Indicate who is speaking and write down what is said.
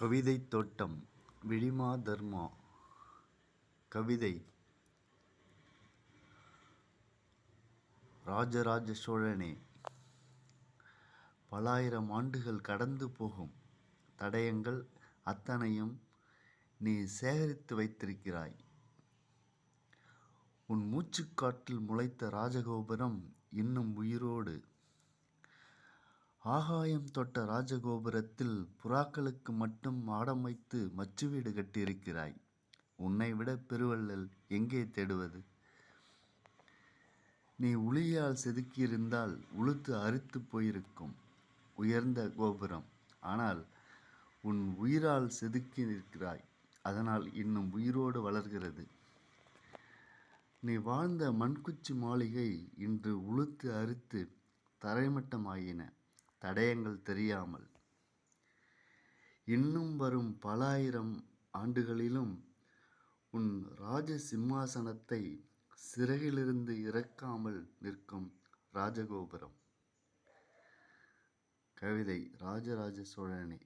Speaker 1: கவிதைத் தோட்டம் விழிமாதர்மா. கவிதை ராஜராஜ சோழனே, பலாயிரம் ஆண்டுகள் கடந்து போகும் தடயங்கள் அத்தனையும் நீ சேகரித்து வைத்திருக்கிறாய். உன் மூச்சுக்காற்றில் முளைத்த ராஜகோபுரம் இன்னும் உயிரோடு. ஆகாயம் தொட்ட ராஜகோபுரத்தில் புறாக்களுக்கு மட்டும் மாடம் வைத்து மச்சு வீடு கட்டியிருக்கிறாய். உன்னை விட பெருவள்ளல் எங்கே தேடுவது? நீ உளியால் செதுக்கியிருந்தால் உளுத்து அரித்து போயிருக்கும் உயர்ந்த கோபுரம். ஆனால் உன் உயிரால் செதுக்கி இருக்கிறாய். அதனால் இன்னும் உயிரோடு வளர்கிறது. நீ வாழ்ந்த மண்குச்சி மாளிகை இன்று உளுத்து அரித்து தரைமட்டமாயின, தடயங்கள் தெரியாமல். இன்னும் வரும் பல ஆயிரம் ஆண்டுகளிலும் உன் ராஜ சிம்மாசனத்தை சிறகிலிருந்து இறக்காமல் நிற்கும் ராஜகோபுரம். கவிதை ராஜராஜ சோழனே.